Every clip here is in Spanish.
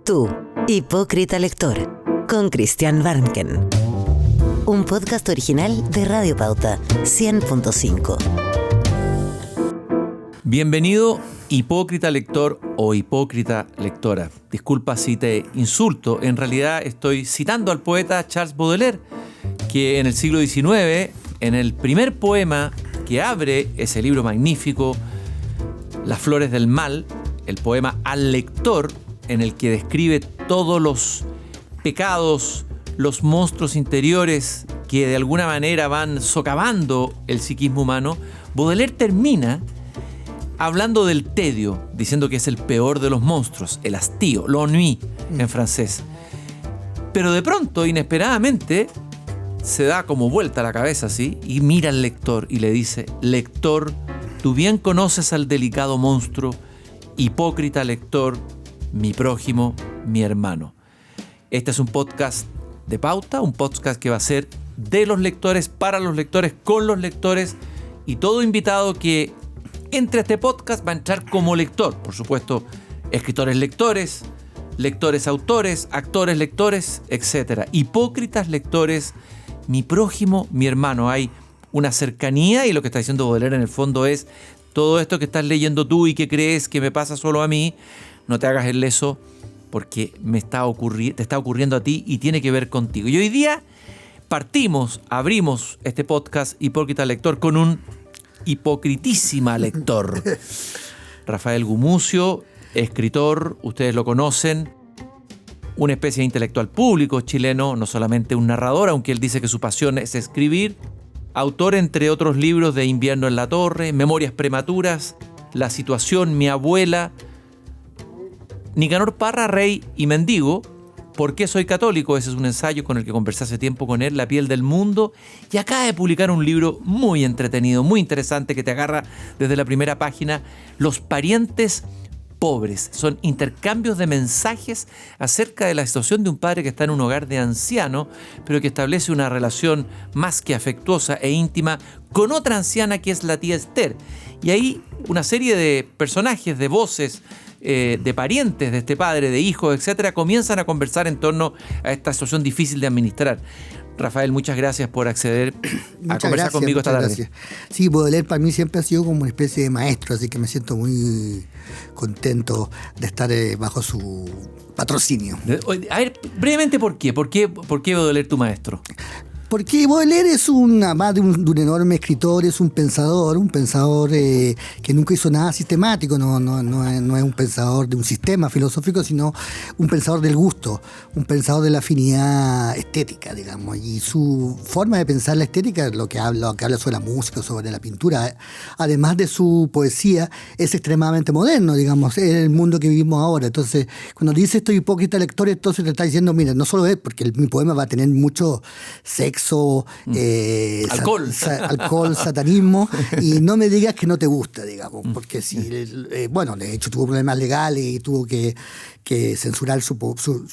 Tú, hipócrita lector, con Cristian Warnken. Un podcast original de Radio Pauta 100.5. Bienvenido, hipócrita lector o hipócrita lectora. Disculpa si te insulto, en realidad estoy citando al poeta Charles Baudelaire, que en el siglo XIX, en el primer poema que abre ese libro magnífico, Las flores del mal, el poema Al lector, en el que describe todos los pecados, los monstruos interiores que de alguna manera van socavando el psiquismo humano, Baudelaire termina hablando del tedio, diciendo que es el peor de los monstruos, el hastío, l'ennui en francés. Pero de pronto, inesperadamente, se da como vuelta la cabeza así y mira al lector y le dice: lector, tú bien conoces al delicado monstruo, hipócrita lector, mi prójimo, mi hermano. Este es un podcast de Pauta, un podcast que va a ser de los lectores, para los lectores, con los lectores, y todo invitado que entre a este podcast va a entrar como lector. Por supuesto, escritores lectores, lectores autores, actores lectores, etc. Hipócritas lectores, mi prójimo, mi hermano. Hay una cercanía, y lo que está diciendo Baudelaire en el fondo es: todo esto que estás leyendo tú y que crees que me pasa solo a mí, no te hagas el leso, porque te está ocurriendo a ti y tiene que ver contigo. Y hoy día abrimos este podcast Hipócrita Lector con un hipocritísima lector. Rafael Gumucio, escritor, ustedes lo conocen, una especie de intelectual público chileno, no solamente un narrador, aunque él dice que su pasión es escribir. Autor, entre otros libros, de Invierno en la Torre, Memorias Prematuras, La Situación, Mi Abuela, Nicanor Parra, Rey y Mendigo, ¿Por qué soy católico? Ese es un ensayo con el que conversé hace tiempo con él, La piel del mundo, y acaba de publicar un libro muy entretenido, muy interesante, que te agarra desde la primera página, Los parientes pobres. Son intercambios de mensajes acerca de la situación de un padre que está en un hogar de anciano, pero que establece una relación más que afectuosa e íntima con otra anciana que es la tía Esther. Y ahí una serie de personajes, de voces, de parientes de este padre, de hijos, etcétera, comienzan a conversar en torno a esta situación difícil de administrar. Rafael, muchas gracias por acceder a conversar conmigo esta tarde. Gracias. Sí, Baudelaire para mí siempre ha sido como una especie de maestro, así que me siento muy contento de estar bajo su patrocinio. A ver, brevemente, ¿por qué? ¿Por qué Baudelaire tu maestro? Porque Baudelaire es además de un enorme escritor, es un pensador que nunca hizo nada sistemático, no es un pensador de un sistema filosófico, sino un pensador del gusto, un pensador de la afinidad estética, digamos. Y su forma de pensar la estética, lo que habla sobre la música, sobre la pintura, además de su poesía, es extremadamente moderno, digamos, es el mundo que vivimos ahora. Entonces, cuando dice estoy hipócrita lector, entonces te está diciendo, mira, no solo es porque mi poema va a tener mucho sexo, alcohol, satanismo, y no me digas que no te gusta, digamos, porque de hecho tuvo problemas legales y tuvo que censurar su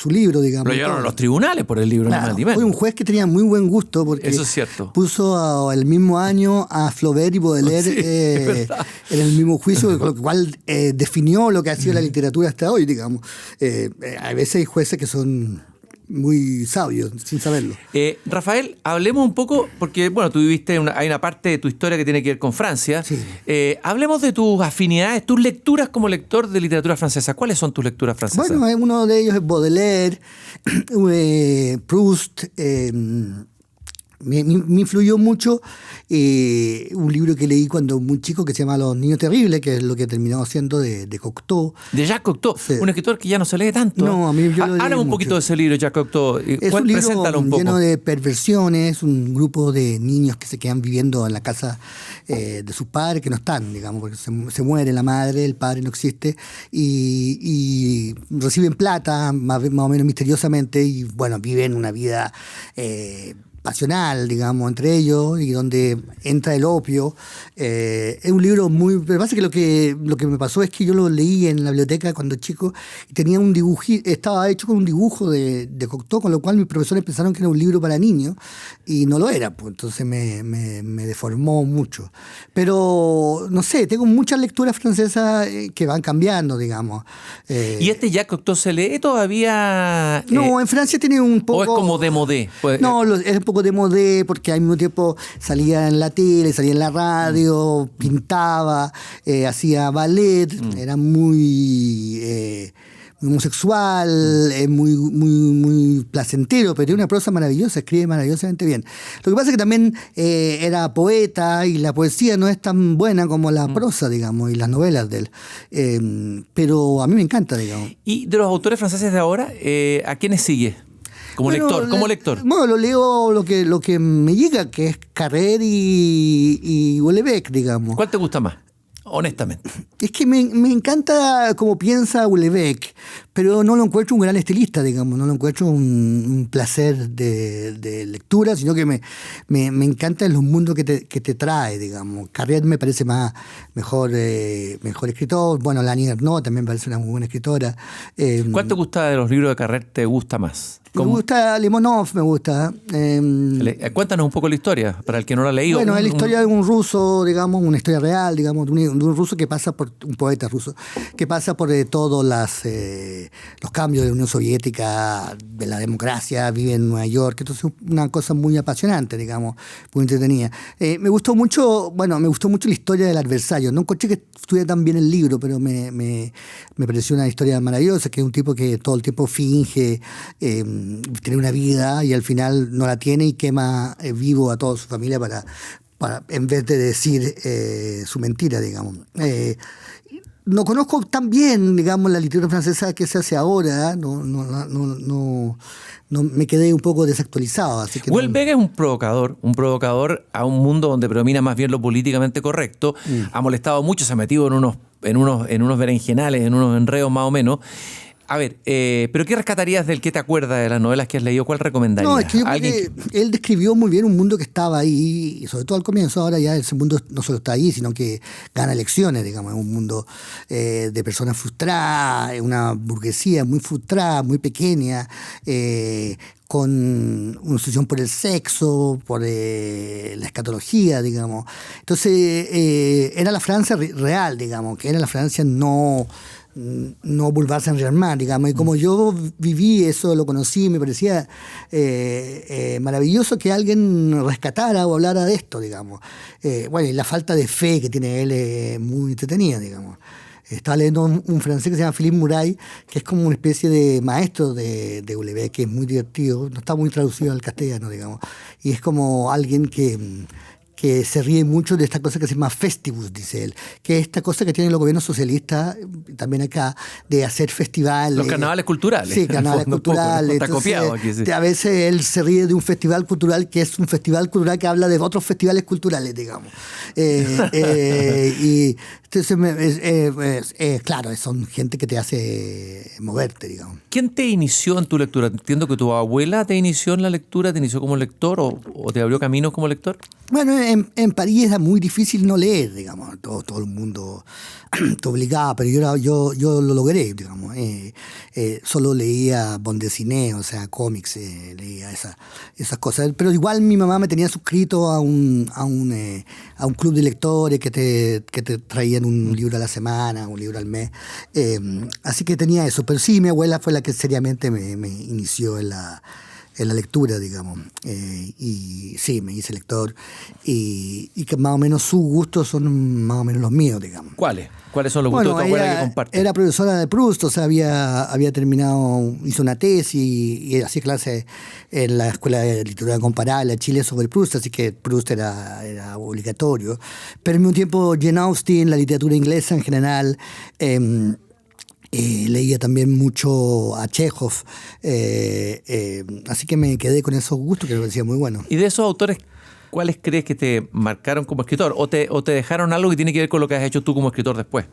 libro, digamos. Lo llevaron a los tribunales por el libro. Claro, fue un juez que tenía muy buen gusto, porque eso es cierto. Puso el mismo año a Flaubert y Baudelaire en el mismo juicio, con lo cual definió lo que ha sido la literatura hasta hoy, digamos. A veces hay jueces que son muy sabios, sin saberlo. Rafael, hablemos un poco, porque bueno, tú viviste, hay una parte de tu historia que tiene que ver con Francia. Sí. Hablemos de tus afinidades, tus lecturas como lector de literatura francesa. ¿Cuáles son tus lecturas francesas? Bueno, uno de ellos es Baudelaire, Proust. Me influyó mucho un libro que leí cuando muy chico que se llama Los niños terribles, que es lo que terminó haciendo de Cocteau. De Jacques Cocteau, sí. Un escritor que ya no se lee tanto. No, a mí yo lo leí Háblame un poquito de ese libro, Jacques Cocteau. Es un libro lleno de perversiones, un grupo de niños que se quedan viviendo en la casa de sus padres, que no están, digamos, porque se muere la madre, el padre no existe, y reciben plata más o menos misteriosamente, y bueno, viven una vida pasional, digamos, entre ellos, y donde entra el opio. Es un libro muy... Pero pasa que lo que me pasó es que yo lo leí en la biblioteca cuando chico y tenía un dibujito, estaba hecho con un dibujo de Cocteau, con lo cual mis profesores pensaron que era un libro para niños y no lo era, pues entonces me deformó mucho. Pero, no sé, tengo muchas lecturas francesas que van cambiando, digamos. ¿Y este Jacques Cocteau se lee todavía? No, en Francia tiene un poco... ¿O es como de modé? Pues, no, es un poco de modé porque al mismo tiempo salía en la tele, salía en la radio, pintaba, hacía ballet, era muy homosexual, muy placentero, pero tiene una prosa maravillosa, escribe maravillosamente bien. Lo que pasa es que también era poeta y la poesía no es tan buena como la prosa, digamos, y las novelas de él. Pero a mí me encanta, digamos. ¿Y de los autores franceses de ahora, a quiénes sigue? Como lector. Bueno, lo leo lo que me llega, que es Carrer y Houellebecq, digamos. ¿Cuál te gusta más? Honestamente. Es que me encanta cómo piensa Houellebecq, pero no lo encuentro un gran estilista, digamos, no lo encuentro un placer de lectura, sino que me encantan los mundos que te trae, digamos. Carrer me parece mejor escritor. Bueno, Lani Ernaux también me parece una muy buena escritora. ¿Cuál te gusta de los libros de Carrer? ¿Te gusta más? Me gusta Limonov, me gusta. Cuéntanos un poco la historia, para el que no la ha leído. Bueno, es la historia de un ruso, digamos, una historia real, digamos, de un ruso que pasa por, un poeta ruso, que pasa por todos los cambios de la Unión Soviética, de la democracia, vive en Nueva York, entonces es una cosa muy apasionante, digamos, muy entretenida. Me gustó mucho la historia del adversario. No encontré que estuviera tan bien el libro, pero me pareció una historia maravillosa, que es un tipo que todo el tiempo finge tener una vida y al final no la tiene y quema vivo a toda su familia para en vez de decir su mentira, digamos. No conozco tan bien, digamos, la literatura francesa que se hace ahora, no me quedé un poco desactualizado. Así que Houellebecq es un provocador a un mundo donde predomina más bien lo políticamente correcto. Ha molestado mucho, se ha metido en unos berenjenales, en unos enredos más o menos. A ver, ¿pero qué rescatarías del que te acuerdas de las novelas que has leído? ¿Cuál recomendarías? No, es que yo creo que él describió muy bien un mundo que estaba ahí, y sobre todo al comienzo. Ahora ya ese mundo no solo está ahí, sino que gana elecciones, digamos. Es un mundo de personas frustradas, una burguesía muy frustrada, muy pequeña, con una obsesión por el sexo, por la escatología, digamos. Entonces, era la Francia real, digamos, que era la Francia no Boulevard Saint-Germain, digamos. Y como yo viví eso, lo conocí, me parecía maravilloso que alguien rescatara o hablara de esto, digamos. Bueno, y la falta de fe que tiene él es muy entretenida, digamos. Estaba leyendo un francés que se llama Philippe Muraille, que es como una especie de maestro de Houellebecq, que es muy divertido, no está muy traducido al castellano, digamos. Y es como alguien que se ríe mucho de esta cosa que se llama festivus, dice él, que es esta cosa que tienen los gobiernos socialistas, también acá, de hacer festivales. Los carnavales culturales. Sí, carnavales culturales. Está copiado aquí, sí. A veces él se ríe de un festival cultural que es un festival cultural que habla de otros festivales culturales, digamos. Y entonces, claro, son gente que te hace moverte, digamos. ¿Quién te inició en tu lectura? Entiendo que tu abuela te inició en la lectura, te inició como lector o te abrió caminos como lector. Bueno, en París era muy difícil no leer, digamos, todo el mundo te obligaba, pero yo lo logré, digamos. Solo leía bande dessinée, o sea, cómics, leía esas cosas. Pero igual mi mamá me tenía suscrito a un club de lectores que te traían un libro a la semana, un libro al mes. Así que tenía eso. Pero sí, mi abuela fue la que seriamente me inició en la lectura, digamos. Y sí, me hice lector. Y que más o menos sus gustos son más o menos los míos, digamos. ¿Cuáles? ¿Cuáles son los gustos de tu abuela que compartes? Era profesora de Proust, o sea, había terminado, hizo una tesis y hacía clases en la Escuela de Literatura Comparable de Chile sobre Proust, así que Proust era obligatorio. Pero al mismo tiempo, Jane Austen, la literatura inglesa en general, leía también mucho a Chekhov, así que me quedé con esos gustos que me parecían muy buenos. ¿Y de esos autores, cuáles crees que te marcaron como escritor? ¿O te dejaron algo que tiene que ver con lo que has hecho tú como escritor después?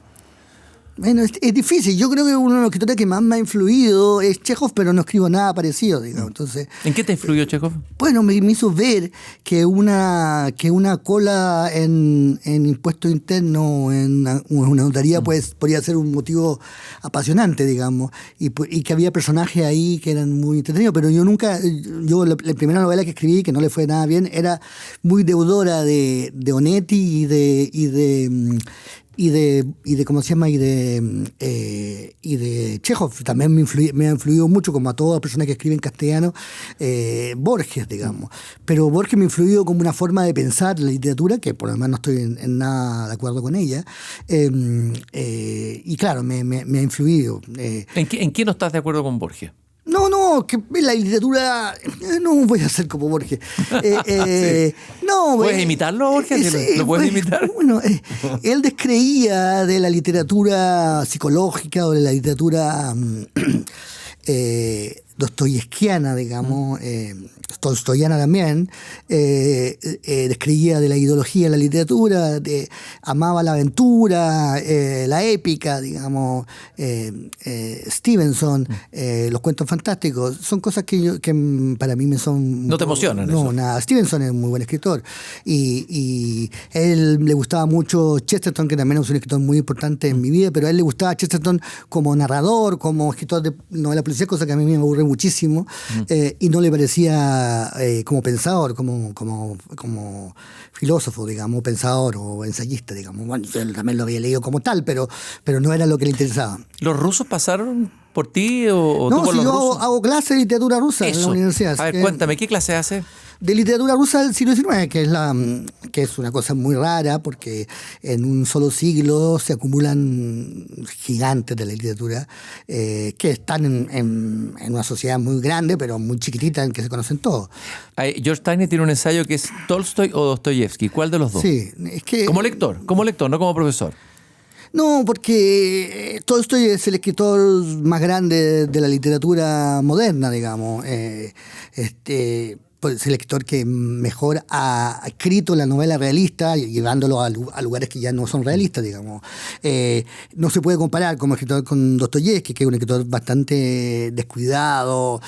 Bueno, es difícil. Yo creo que uno de los escritores que más me ha influido es Chekhov, pero no escribo nada parecido, digamos. Entonces, ¿En qué te influyó Chekhov? bueno, me hizo ver que una cola en impuestos internos, en una notaría, pues podría ser un motivo apasionante, digamos, y que había personajes ahí que eran muy entretenidos, pero la primera novela que escribí, que no le fue nada bien, era muy deudora de Onetti y de ¿cómo se llama? Y de Chekhov. También me ha influido mucho, como a todas las personas que escriben castellano, Borges, digamos. Pero Borges me ha influido como una forma de pensar la literatura, que por lo demás no estoy en nada de acuerdo con ella. Y claro, me ha influido. ¿En qué no estás de acuerdo con Borges? No, que la literatura no voy a ser como Borges. Sí. No, ¿Puedes imitarlo, Borges? Sí, ¿Lo puedes imitar? Bueno, él descreía de la literatura psicológica o de la literatura dostoyevskiana, digamos, tolstoyana también, descreía de la ideología de la literatura, amaba la aventura, la épica, digamos, Stevenson, los cuentos fantásticos, son cosas que para mí me son... ¿No te emocionan No, eso? nada. Stevenson es un muy buen escritor y él le gustaba mucho Chesterton, que también es un escritor muy importante en mi vida, pero a él le gustaba Chesterton como narrador, como escritor de novela policial, cosa que a mí me aburre muchísimo, y no le parecía como pensador, como filósofo, digamos, pensador o ensayista, digamos. Bueno, yo también lo había leído como tal, pero no era lo que le interesaba. ¿Los rusos pasaron por ti o tú No, por si los yo rusos? hago clases de literatura rusa en la universidad. A ver, cuéntame, ¿qué clase haces? De literatura rusa del siglo XIX, que es una cosa muy rara, porque en un solo siglo se acumulan gigantes de la literatura que están en una sociedad muy grande, pero muy chiquitita, en que se conocen todos. George Steiner tiene un ensayo que es Tolstoy o Dostoyevsky. ¿Cuál de los dos? Sí, es que... Como lector, no como profesor. No, porque Tolstoy es el escritor más grande de la literatura moderna, digamos. Pues el escritor que mejor ha escrito la novela realista, llevándolo a lugares que ya no son realistas, digamos. No se puede comparar como escritor con Dostoyevsky, que es un escritor bastante descuidado,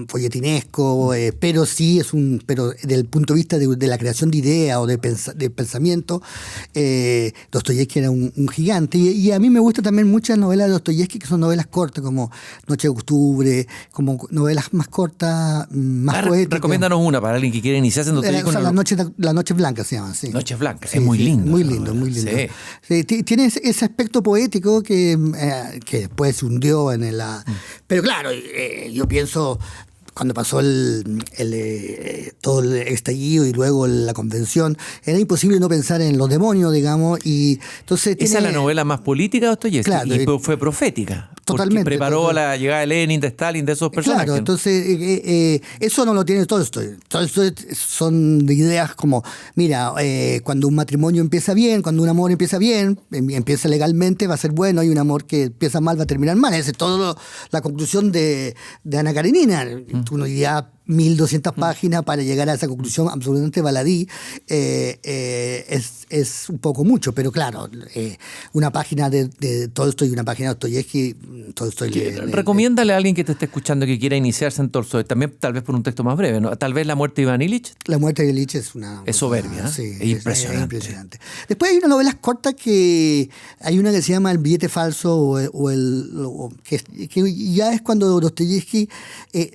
folletinesco, pero sí pero desde el punto de vista de la creación de ideas o de pensamiento, Dostoyevsky era un gigante. Y a mí me gustan también muchas novelas de Dostoyevsky que son novelas cortas, como Noche de Octubre, como novelas más cortas, más poéticas. Recomiéndanos una para alguien que quiere iniciarse en Dostoyevsky. Las noches blancas se llaman, sí. Noches blancas, Sí, es muy sí, lindo. muy lindo, muy lindo. Sí. Sí, tiene ese aspecto poético que después se hundió en la... Pero claro, yo pienso... Cuando pasó todo el estallido y luego la convención, era imposible no pensar en los demonios, digamos, y entonces... Esa es la novela más política de Dostoyevsky, Claro, y fue profética. Totalmente. Porque preparó la llegada de Lenin, de Stalin, de esos personajes. Claro, entonces eso no lo tiene Tolstoy. Tolstoy son de ideas como, mira, cuando un matrimonio empieza bien, cuando un amor empieza bien, empieza legalmente, va a ser bueno, y un amor que empieza mal va a terminar mal. Esa es toda la conclusión de Ana Karenina. Uno diría 1200 páginas para llegar a esa conclusión absolutamente baladí. Es un poco mucho, pero claro, una página de Tolstoy y una página de Dostoyevsky, Tolstoy Recomiéndale a alguien que te esté escuchando que quiera iniciarse en Tolstoy, también tal vez por un texto más breve, ¿no? Tal vez La muerte de Iván Ilich. La muerte de Ilich es una... Es soberbia, sí, es impresionante. Después hay unas novelas cortas que... Hay una que se llama El billete falso que ya es cuando Dostoyevsky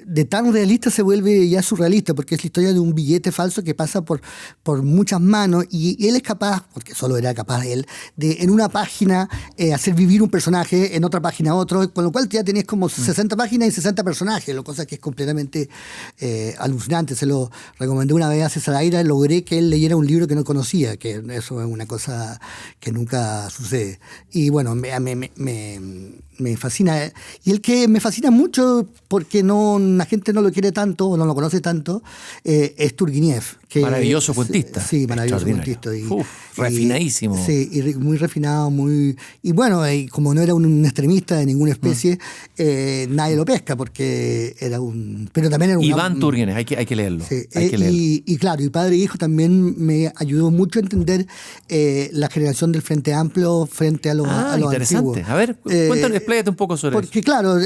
de tan realista se vuelve ya surrealista, porque es la historia de un billete falso que pasa por muchas manos y él es capaz, porque solo era capaz él, de en una página hacer vivir un personaje, en otra página otro, con lo cual ya tenés como 60 páginas y 60 personajes, cosa que es completamente alucinante. Se lo recomendé una vez a César Aira, logré que él leyera un libro que no conocía, que eso es una cosa que nunca sucede. Y bueno, me fascina. Y el que me fascina mucho porque la gente no lo quiere tanto o no lo conoce tanto, es Turgeniev. Maravilloso cuentista. Sí, maravilloso cuentista. Refinadísimo. Sí, y muy refinado, y bueno, como no era un extremista de ninguna especie, nadie lo pesca porque era pero también era Iván Turgeniev, hay que leerlo. Sí, hay que leerlo. Y claro, y Padre e Hijo también me ayudó mucho a entender la generación del Frente Amplio frente a los interesante. antiguos. A ver, cuéntanos, expláyate un poco sobre porque, claro,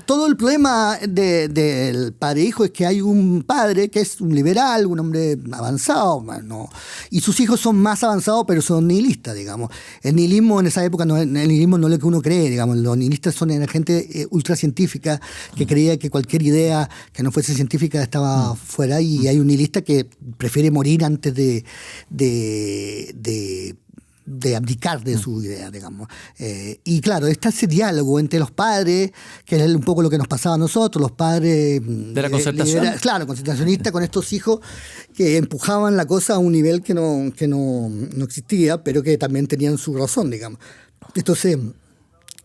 todo el problema del Padre e Hijo es que hay un padre que es un liberal, un hombre avanzado, ¿no? Y sus hijos son más avanzados, pero son nihilistas, digamos. El nihilismo en esa época, el nihilismo no es lo que uno cree, digamos. Los nihilistas son gente ultracientífica que creía que cualquier idea que no fuese científica estaba fuera, y hay un nihilista que prefiere morir antes de abdicar de su idea, digamos. Y claro, está ese diálogo entre los padres, que es un poco lo que nos pasaba a nosotros, los padres de la concertación. Claro, concertacionistas, con estos hijos que empujaban la cosa a un nivel que no existía, pero que también tenían su razón, digamos. Entonces,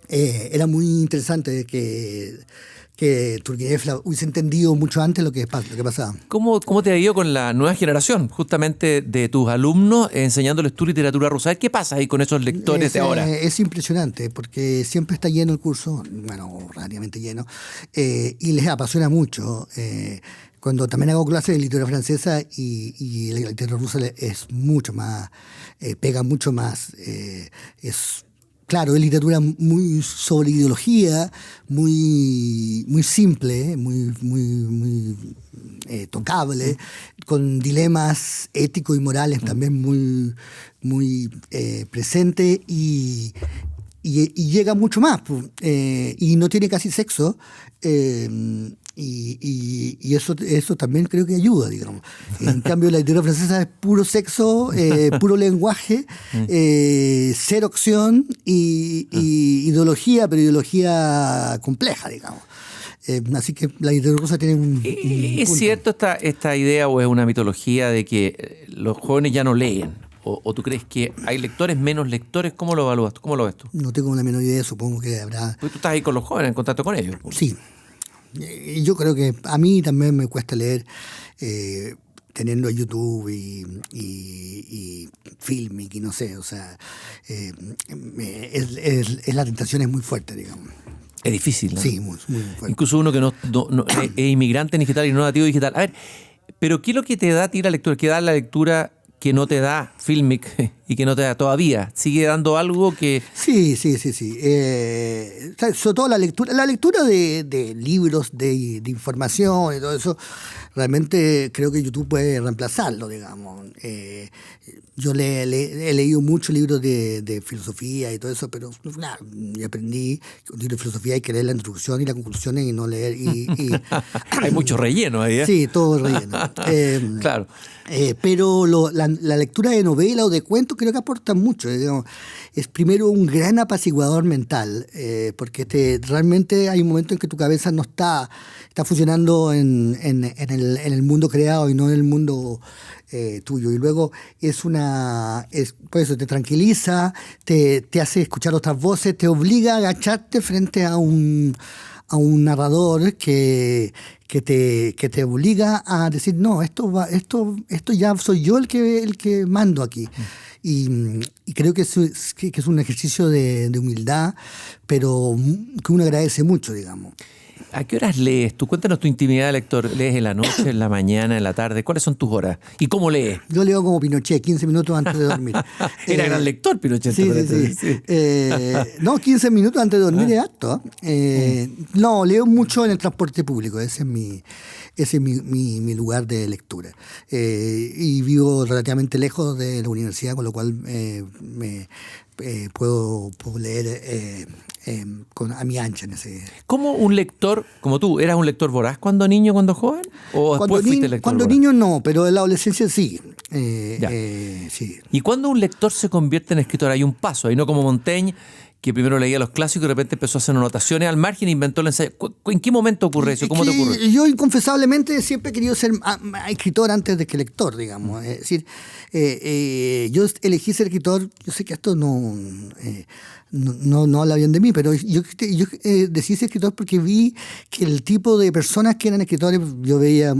era muy interesante que Turgeniev hubiese entendido mucho antes lo que pasaba. ¿Cómo te ha ido con la nueva generación, justamente de tus alumnos, enseñándoles tu literatura rusa? ¿Qué pasa ahí con esos lectores de ahora? Es impresionante, porque siempre está lleno el curso, bueno, relativamente lleno, y les apasiona mucho. Cuando también hago clases de literatura francesa y la literatura rusa es mucho más, pega mucho más, claro, es literatura muy sobre ideología, muy simple, muy tocable, con dilemas éticos y morales también muy presentes, y llega mucho más, y no tiene casi sexo. Y eso también creo que ayuda, digamos. En cambio, la literatura francesa es puro sexo, puro lenguaje, cero acción y ideología, pero ideología compleja, digamos. Así que la literatura rusa tiene un ¿Es punto. cierto esta idea, o es una mitología, de que los jóvenes ya no leen? ¿O tú crees que hay lectores menos lectores? ¿Cómo lo evalúas? ¿Cómo lo ves tú? No tengo la menor idea, supongo que habrá... Pues tú estás ahí con los jóvenes, en contacto con ellos. Sí. Yo creo que a mí también me cuesta leer, teniendo YouTube y Filmic y no sé, o sea, la tentación es muy fuerte, digamos. Es difícil, ¿no? Sí, muy fuerte. Incluso uno que no es inmigrante en digital y no nativo digital. A ver, pero ¿qué es lo que te da a ti la lectura? ¿Qué da la lectura que no te da Filmic y que no te da todavía? ¿Sigue dando algo que...? Sí. Sobre todo la lectura de libros, de información y todo eso, realmente creo que YouTube puede reemplazarlo, digamos. Yo he leído muchos libros de filosofía y todo eso, pero claro, y aprendí que un libro de filosofía hay que leer la introducción y la conclusión y no leer... Hay mucho relleno ahí, ¿eh? Sí, todo relleno. Claro. Pero la lectura de novela o de cuentos creo que aporta mucho. Digamos. Es primero un gran apaciguador mental, porque realmente hay un momento en que tu cabeza no está funcionando en el mundo creado y no en el mundo tuyo. Y luego por eso te tranquiliza, te hace escuchar otras voces, te obliga a agacharte frente a un narrador que te obliga a decir, no, esto ya soy yo el que mando aquí. Y creo que es un ejercicio de humildad, pero que uno agradece mucho, digamos. ¿A qué horas lees? Tú cuéntanos tu intimidad de lector. ¿Lees en la noche, en la mañana, en la tarde? ¿Cuáles son tus horas? ¿Y cómo lees? Yo leo como Pinochet, 15 minutos antes de dormir. Era gran lector Pinochet. Sí. No, 15 minutos antes de dormir es harto. No, leo mucho en el transporte público. Ese es mi lugar de lectura. Y vivo relativamente lejos de la universidad, con lo cual puedo leer a mi ancha en ese... ¿Cómo un lector, como tú, eras un lector voraz cuando niño, cuando joven? ¿O después fuiste lector cuando voraz? niño no, pero en la adolescencia sí. Ya. Sí. ¿Y cuándo un lector se convierte en escritor? Hay un paso, ahí no como Montaigne, que primero leía los clásicos y de repente empezó a hacer anotaciones al margen e inventó el ensayo. ¿En qué momento ocurre eso? ¿Cómo te ocurre? Yo inconfesablemente siempre he querido ser escritor antes de que lector, digamos. Es decir, yo elegí ser escritor, yo sé que esto no habla bien de mí, pero yo decidí ser escritor porque vi que el tipo de personas que eran escritores, yo veía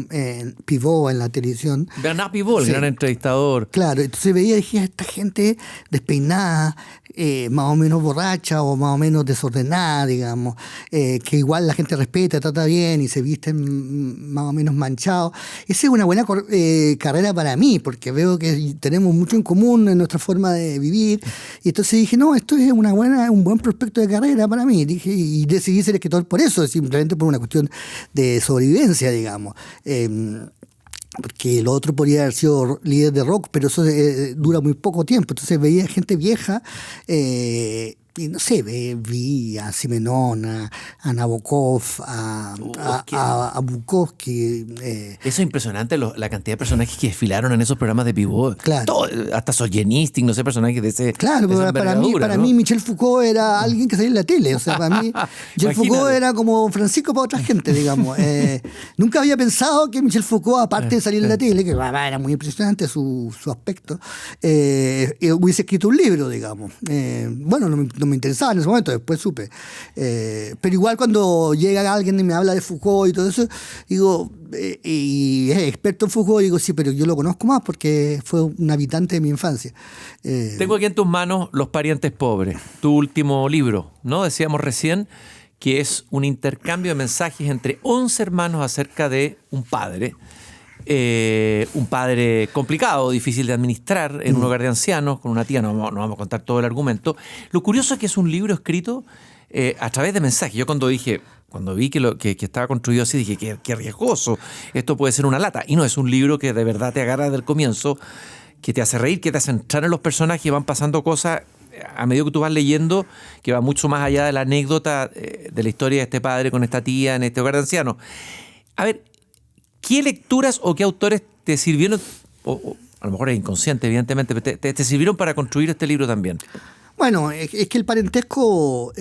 Pivot en la televisión. Bernard Pivot, el gran entrevistador. Claro, entonces veía y dije, esta gente despeinada, más o menos borracha o más o menos desordenada, digamos, que igual la gente respeta, trata bien y se visten más o menos manchados. Esa es una buena carrera para mí, porque veo que tenemos mucho en común en nuestra forma de vivir. Y entonces dije, no, esto es un buen prospecto de carrera para mí. Dije, y decidí ser escritor por eso, simplemente por una cuestión de sobrevivencia, digamos. Porque lo otro podría haber sido líder de rock, pero eso dura muy poco tiempo. Entonces veía gente vieja, y no sé, vi a Simenon, a Nabokov, a Bukowski. Eso es impresionante, la cantidad de personajes que desfilaron en esos programas de Pivot. Claro. Hasta Solzhenitsyn, no sé, personajes de ese. Claro, pero para mí Michel Foucault era alguien que salía en la tele. O sea, para mí Michel Foucault era como Francisco para otra gente, digamos. Nunca había pensado que Michel Foucault, aparte de salir en la tele, que era muy impresionante su aspecto, hubiese escrito un libro, digamos. Bueno, no me interesaba en ese momento, después supe. Pero igual cuando llega alguien y me habla de Foucault y todo eso, digo, y es experto en Foucault, digo, sí, pero yo lo conozco más porque fue un habitante de mi infancia. Tengo aquí en tus manos Los parientes pobres, tu último libro, ¿no? Decíamos recién que es un intercambio de mensajes entre 11 hermanos acerca de un padre complicado, difícil de administrar en un hogar de ancianos, con una tía, no vamos a contar todo el argumento. Lo curioso es que es un libro escrito a través de mensajes. Yo cuando vi que estaba construido así, dije, qué riesgoso, esto puede ser una lata. Y no, es un libro que de verdad te agarra desde el comienzo, que te hace reír, que te hace entrar en los personajes y van pasando cosas a medida que tú vas leyendo, que va mucho más allá de la anécdota de la historia de este padre con esta tía en este hogar de ancianos. A ver, ¿qué lecturas o qué autores te sirvieron, o a lo mejor es inconsciente, evidentemente, pero te sirvieron para construir este libro también? Bueno, es que el parentesco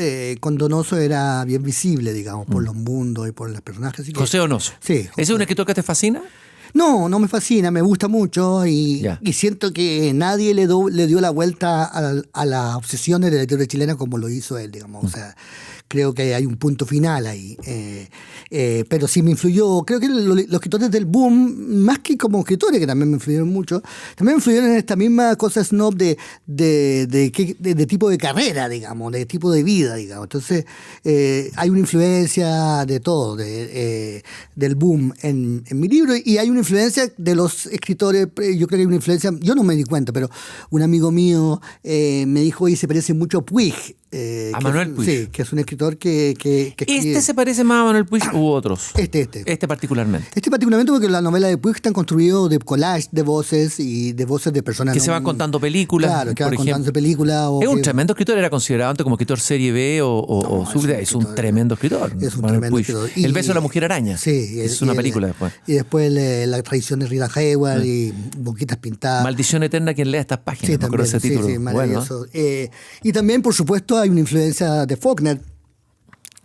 con Donoso era bien visible, digamos, por los mundos y por los personajes. Así que, José Donoso. Sí. ¿Ese es un escritor que te fascina? No me fascina, me gusta mucho y siento que nadie le dio la vuelta a las obsesiones de la literatura chilena como lo hizo él, digamos. O sea, creo que hay un punto final ahí. Pero sí me influyó, creo que los escritores del boom, más que como escritores, que también me influyeron mucho, también me influyeron en esta misma cosa snob de tipo de carrera, digamos, de tipo de vida, digamos. Entonces, hay una influencia de todo, del boom en mi libro, y hay una influencia de los escritores. Yo creo que hay una influencia, yo no me di cuenta, pero un amigo mío me dijo, oye, se parece mucho a Puig. A Manuel Puig. Sí, que es un escritor que ¿Este se parece más a Manuel Puig u otros? Este particularmente. Este particularmente porque la novela de Puig está construido de collage de voces y de voces de personas. Que se van contando películas. Claro, que van contando películas. Es un tremendo escritor, era considerado antes como escritor serie B es un tremendo escritor. Es un tremendo escritor. El beso de la mujer araña. Sí. Es una película después. Y después la traición de Rita Hayworth y Boquitas Pintadas. Maldición eterna quien lea estas páginas. Sí, también, ese título. Sí, maravilloso. Bueno. Y también, por supuesto, hay una influencia de Faulkner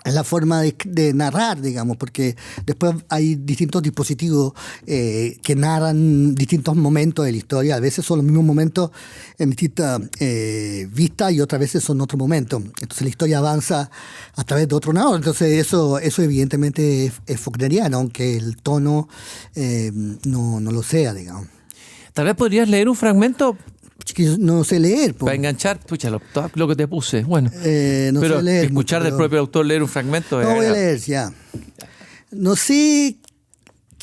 en la forma de narrar, digamos, porque después hay distintos dispositivos que narran distintos momentos de la historia. A veces son los mismos momentos en distintas vistas y otras veces son otros momentos. Entonces la historia avanza a través de otro narrador. Entonces eso evidentemente es faulkneriano, aunque el tono no lo sea, digamos. Tal vez podrías leer un fragmento. Que yo no sé leer. Para enganchar, pucha, lo que te puse. Bueno, no pero sé leer escuchar del propio autor leer un fragmento. No voy a leer, ya. No sé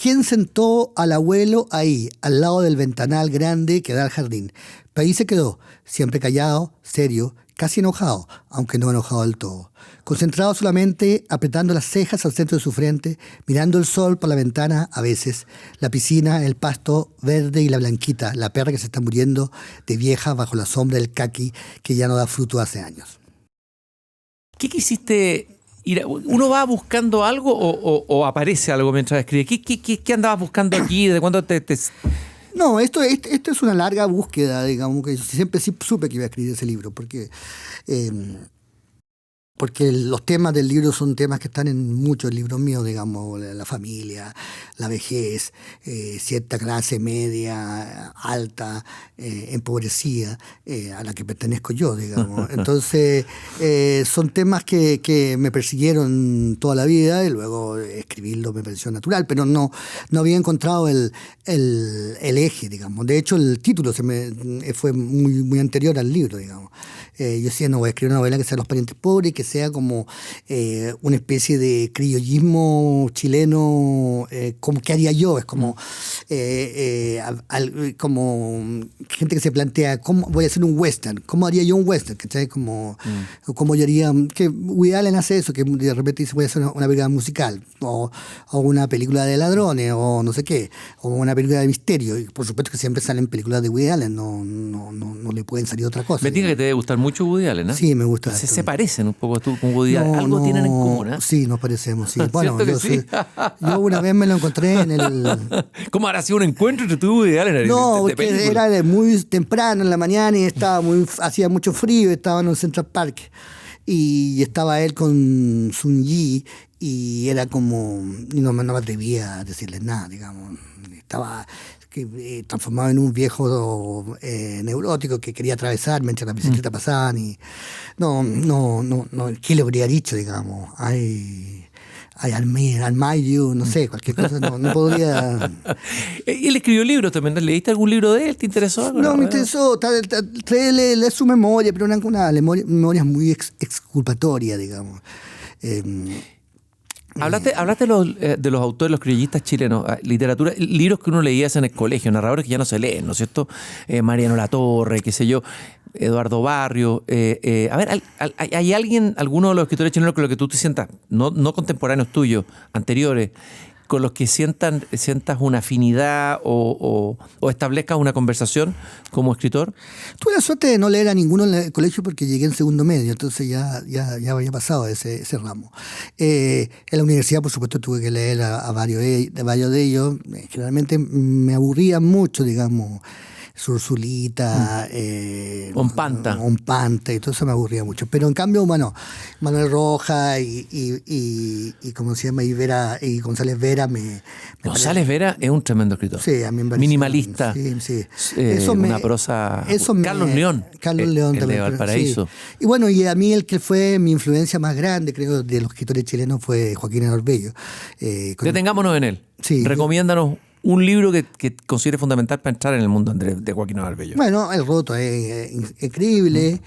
quién sentó al abuelo ahí, al lado del ventanal grande que da al jardín. Pero ahí se quedó, siempre callado, serio, casi enojado, aunque no enojado del todo. Concentrado solamente, apretando las cejas al centro de su frente, mirando el sol por la ventana a veces, la piscina, el pasto verde y la blanquita, la perra que se está muriendo de vieja bajo la sombra del caqui que ya no da fruto hace años. ¿Qué quisiste ir ¿Uno va buscando algo o aparece algo mientras escribe? ¿Qué andabas buscando aquí? ¿De cuándo te... No, esto es una larga búsqueda, digamos, que siempre supe que iba a escribir ese libro, porque porque los temas del libro son temas que están en muchos libros míos, digamos, la familia, la vejez, cierta clase media, alta, empobrecida, a la que pertenezco yo, digamos. Entonces, son temas que me persiguieron toda la vida y luego escribirlo me pareció natural, pero no había encontrado el eje, digamos. De hecho, el título fue muy, muy anterior al libro, digamos. Yo decía, no, voy a escribir una novela que sea Los parientes pobres, que sea como una especie de criollismo chileno, como que haría yo. Es como, como gente que se plantea, ¿cómo voy a hacer un western? ¿Cómo haría yo un western? ¿Cachai? Como yo haría, que Woody Allen hace eso, que de repente dice, voy a hacer una película musical, o una película de ladrones, o no sé qué, o una película de misterio. Y por supuesto que siempre salen películas de Woody Allen, no le pueden salir otra cosa. Me diga que te debe gustar mucho Woody Allen, ¿no? Sí, me gusta. Se parecen un poco tú con Woody Allen. Algo tienen en común, ¿eh? Sí, nos parecemos, sí. Bueno, sí? Yo una vez me lo encontré en el... ¿Cómo habrá sido un encuentro entre tú y Woody Allen? No, porque era muy temprano en la mañana y hacía mucho frío, estaba en el Central Park. Y estaba él con Sun Yi y era como... no me atrevía a decirle nada, digamos. Estaba transformado en un viejo neurótico que quería atravesar mientras la bicicleta pasaban y no, ¿qué le habría dicho, digamos? I admire you, no sé, cualquier cosa, no podría... Él escribió libros también, ¿leíste algún libro de él? ¿Te interesó? No, me interesó, leer su memoria, pero una memoria muy exculpatoria, digamos. Hablaste de los autores, los criollistas chilenos, literatura, libros que uno leía en el colegio, narradores que ya no se leen, ¿no es cierto? Mariano Latorre, qué sé yo, Eduardo Barrio. A ver, ¿hay alguno de los escritores chilenos con los que tú te sientas, no contemporáneos tuyos, anteriores, con los que sientas una afinidad o establezcas una conversación como escritor? Tuve la suerte de no leer a ninguno en el colegio porque llegué en segundo medio, entonces ya había pasado ese ramo. En la universidad, por supuesto, tuve que leer a varios de ellos. Generalmente me aburrían mucho, digamos, Urzulita, Ompanta, y todo eso me aburría mucho. Pero en cambio, bueno, Manuel Rojas y ¿cómo se llama? Y González Vera González Vera es un tremendo escritor. Sí, a mí me parece. Minimalista. Sí. Una prosa. Carlos León. Carlos León el también. de Valparaíso. Sí. Y bueno, y a mí el que fue mi influencia más grande, creo, de los escritores chilenos fue Joaquín Elorbello. Detengámonos en él. Sí. Recomiéndanos un libro que considere fundamental para entrar en el mundo de Joaquín Elorbello. Bueno, El Roto es increíble,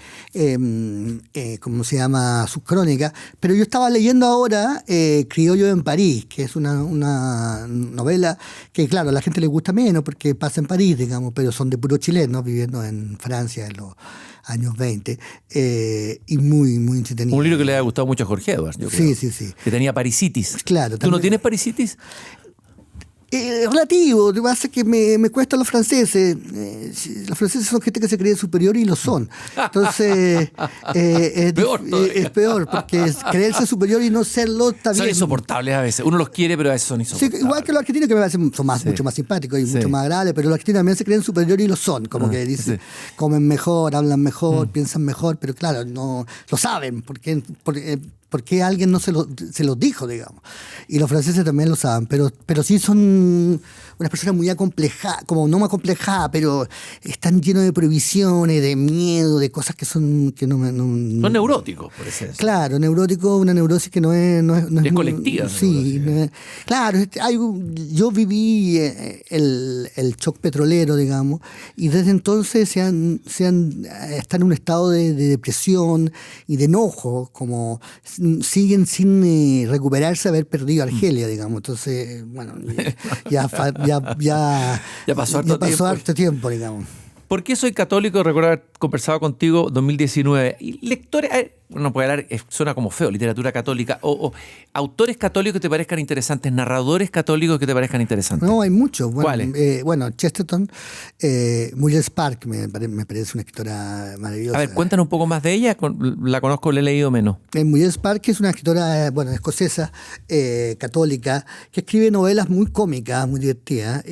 ¿cómo se llama? Sus crónicas. Pero yo estaba leyendo ahora Criollo en París, que es una novela que, claro, a la gente le gusta menos porque pasa en París, digamos, pero son de puros chilenos viviendo en Francia en los años 20, y muy, muy entretenido. Un libro que le ha gustado mucho a Jorge Edwards, yo creo. Sí. Que tenía parisitis. Claro. ¿Tú también. no tienes parisitis? Relativo, lo que pasa es que me cuesta los franceses. Los franceses son gente que se cree superior y lo son. Entonces, es peor, porque creerse superior y no serlo está bien. Son insoportables a veces. Uno los quiere, pero a veces son insoportables. Sí, igual que los argentinos, que me parecen mucho más simpáticos y mucho más agradables, pero los argentinos también se creen superior y lo son. Como que dicen, comen mejor, hablan mejor, piensan mejor, pero claro, no lo saben, porque alguien no se los dijo, digamos. Y los franceses también lo saben, pero sí son unas personas muy acomplejadas, como no más acomplejadas, pero están llenos de prohibiciones, de miedo, de cosas que son... Son neuróticos, por eso. Claro, neurótico, una neurosis que no es colectiva. Sí, claro. Yo viví el shock petrolero, digamos, y desde entonces están en un estado de depresión y de enojo, como siguen sin recuperarse haber perdido Argelia, digamos. Entonces, bueno, ya pasó harto tiempo, digamos. ¿Por qué soy católico? Recuerdo haber conversado contigo 2019. Y lectores, no puede hablar, suena como feo, literatura católica, o autores católicos que te parezcan interesantes, narradores católicos que te parezcan interesantes. No, hay muchos. Bueno, ¿cuáles? Chesterton, Muriel Spark me parece una escritora maravillosa. A ver, cuéntanos un poco más de ella. La conozco, la he leído menos. Muriel Spark es una escritora, escocesa, católica, que escribe novelas muy cómicas, muy divertidas.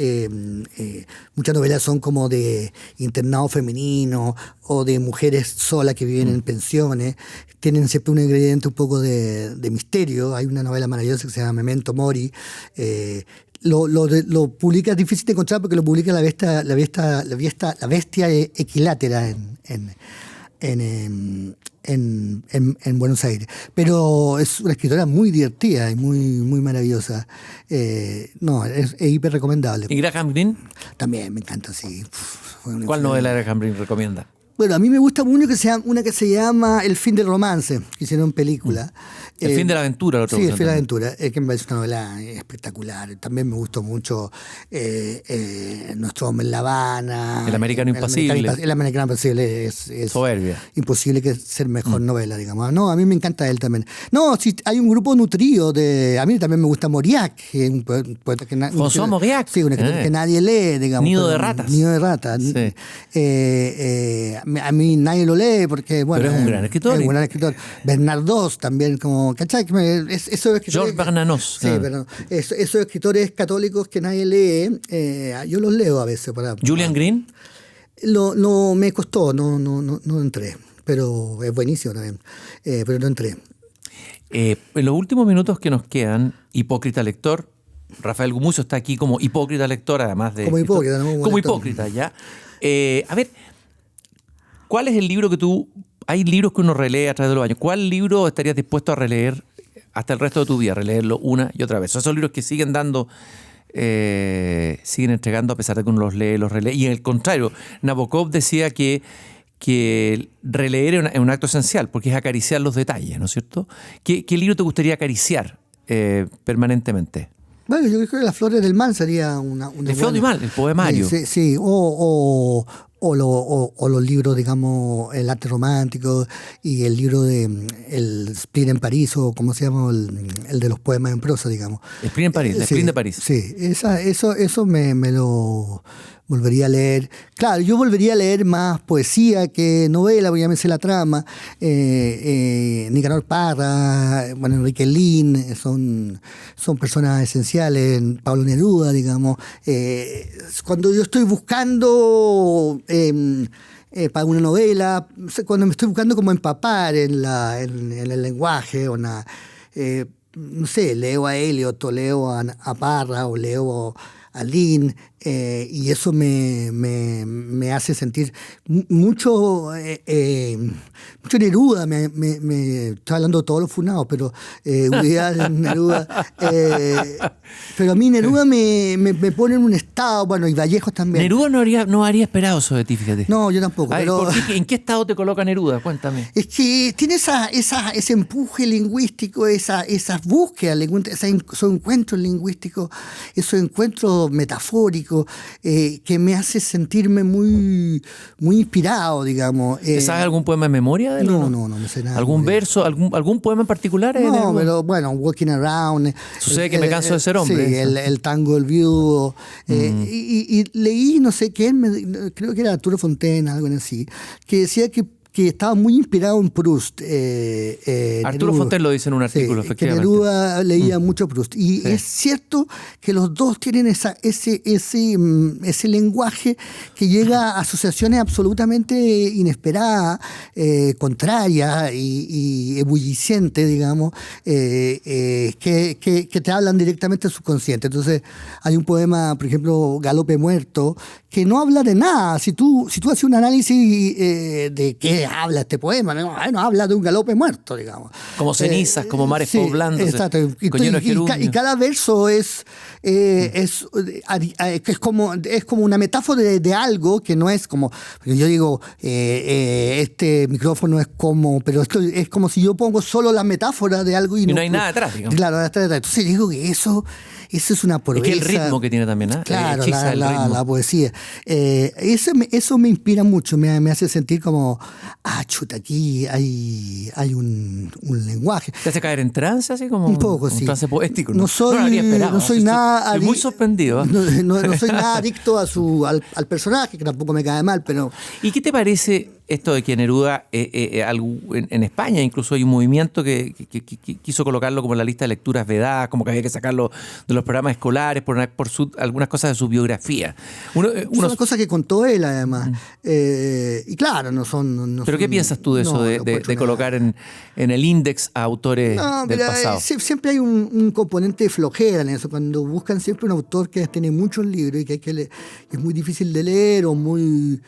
Muchas novelas son como de internado femenino o de mujeres solas que viven en pensiones. tienen siempre un ingrediente un poco de misterio. Hay una novela maravillosa que se llama Memento Mori. Lo publica, es difícil de encontrar porque lo publica la bestia equilátera en Buenos Aires. Pero es una escritora muy divertida y muy maravillosa. Es hiper recomendable. ¿Y Graham Greene? También me encanta, sí. ¿Cuál novela de Graham Greene recomienda? Bueno, a mí me gusta mucho una que se llama El fin del romance, que hicieron película. El fin de la aventura, lo sí, El fin de la aventura, que me parece una novela espectacular. También me gustó mucho Nuestro hombre en La Habana. El americano impasible. El americano impasible es soberbia. Imposible que ser mejor novela, digamos. No, a mí me encanta él también. No, sí, hay un grupo nutrido a mí también me gusta Mauriac, que es un poeta que François Mauriac. Sí, un escritor que nadie lee, digamos. Nido de ratas. Nido de ratas. Sí. A mí nadie lo lee porque, bueno... Pero es un gran escritor. Es un gran escritor. Bernardos también, como... ¿Cachai? Georges Bernanos. Sí, pero esos escritores católicos que nadie lee, yo los leo a veces. ¿Julian Greene? No me costó, no entré. Pero es buenísimo también. Pero no entré. En los últimos minutos que nos quedan, hipócrita lector, Rafael Gumucio está aquí como hipócrita lector, además de... Como hipócrita, ¿no? Como hipócrita, ya. A ver, ¿cuál es el libro que tú... Hay libros que uno relee a través de los años. ¿Cuál libro estarías dispuesto a releer hasta el resto de tu vida? Releerlo una y otra vez. Esos libros que siguen dando... siguen entregando a pesar de que uno los lee, los relee. Y en el contrario, Nabokov decía que releer es un acto esencial, porque es acariciar los detalles, ¿no es cierto? ¿Qué libro te gustaría acariciar permanentemente? Bueno, yo creo que Las flores del mal sería una El Flor del Mal, el poemario. Sí, o los libros, digamos, El arte romántico y el libro de El Spleen en París, o como se llama, el de los poemas en prosa, digamos. El Spleen en París, el Spleen de París. Sí, eso me lo volvería a leer. Claro, yo volvería a leer más poesía que novela, porque ya me sé la trama. Nicanor Parra, bueno, Enrique Lin, son personas esenciales. Pablo Neruda, digamos. Cuando yo estoy buscando para una novela, cuando me estoy buscando como empapar en el lenguaje, no sé, leo a Eliot, o leo a Parra, o leo a Lin, y eso me hace sentir mucho Neruda. Estoy hablando de todos los funados, pero Neruda. Pero a mí Neruda me pone en un estado, bueno, y Vallejos también. Neruda no haría esperado eso de ti, fíjate. No, yo tampoco. Pero ¿en qué estado te coloca Neruda? Cuéntame. Es que tiene ese empuje lingüístico, esas búsquedas, esos encuentros lingüísticos, esos encuentros metafóricos, que me hace sentirme muy inspirado, digamos. ¿Te sabes algún poema de memoria de él? No me sé nada. ¿Algún verso, algún poema en particular? No, pero bueno, Walking Around. Sucede que me canso de ser hombre. Sí, el tango del viudo. Y leí, no sé quién, creo que era Arturo Fontena, algo así, que decía que estaba muy inspirado en Proust. Arturo Fontena lo dice en un artículo, efectivamente. Que Neruda leía mucho Proust. Y es cierto que los dos tienen ese lenguaje que llega a asociaciones absolutamente inesperadas, contrarias y ebullicentes, digamos, que te hablan directamente al subconsciente. Entonces, hay un poema, por ejemplo, Galope Muerto, que no habla de nada. Si tú haces un análisis de qué habla este poema, no habla de un galope muerto, digamos. Como cenizas, como mares poblándose. Exacto. Y cada verso es como una metáfora de algo que no es como. Yo digo, este micrófono es como, pero esto es como si yo pongo solo la metáfora de algo y no hay nada detrás, digamos. Claro, detrás. Entonces digo que eso es una proeza. Es que el ritmo que tiene también, ¿eh? Claro, la poesía. Eso me inspira mucho, me hace sentir como, chuta, aquí hay un lenguaje. ¿Te hace caer en trance, así como? Un poco, sí. Un trance poético. No soy nada... Estoy muy sorprendido. No soy nada adicto al personaje, que tampoco me cae mal, pero... ¿Y qué te parece esto de que Neruda, en España incluso hay un movimiento que quiso colocarlo como en la lista de lecturas vedadas, como que había que sacarlo de los programas escolares por algunas cosas de su biografía. Son cosas que contó él, además. Y claro, no son... ¿Pero qué piensas tú de eso, de colocar en el índex a autores del pasado? Siempre hay un componente de flojera en eso, cuando buscan siempre un autor que tiene muchos libros y que es muy difícil de leer o muy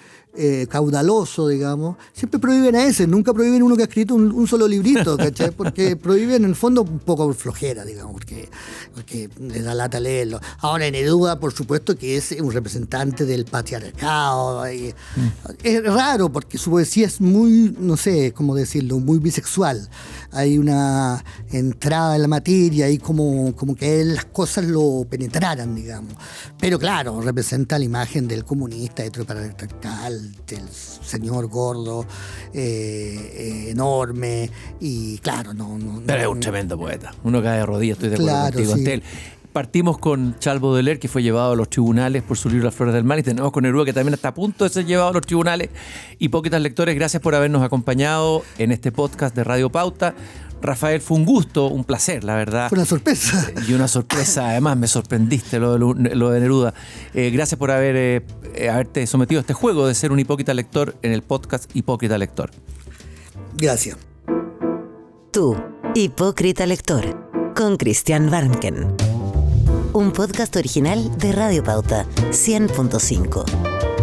caudaloso, digamos, siempre prohíben a ese, nunca prohíben uno que ha escrito un solo librito, ¿cachai? Porque prohíben en el fondo un poco flojera, digamos, porque le da lata leerlo. Ahora Neruda, por supuesto que es un representante del patriarcado. Es raro porque su poesía es muy, no sé cómo decirlo, muy bisexual. Hay una entrada en la materia y como que las cosas lo penetraran, digamos. Pero claro, representa la imagen del comunista heteropatriarcal, del señor gordo, enorme, y claro, Pero es un tremendo poeta. Uno cae de rodillas, estoy de acuerdo contigo. Sí. Partimos con Charles Baudelaire, que fue llevado a los tribunales por su libro Las Flores del Mal, y tenemos con Neruda, que también está a punto de ser llevado a los tribunales. Hipócritas lectores, gracias por habernos acompañado en este podcast de Radio Pauta. Rafael, fue un gusto, un placer, la verdad. Fue una sorpresa. Y una sorpresa, además me sorprendiste lo de Neruda. Gracias por haberte sometido a este juego de ser un hipócrita lector en el podcast Hipócrita Lector. Gracias. Tú, hipócrita lector, con Christian Warnken. Un podcast original de Radio Pauta 100.5.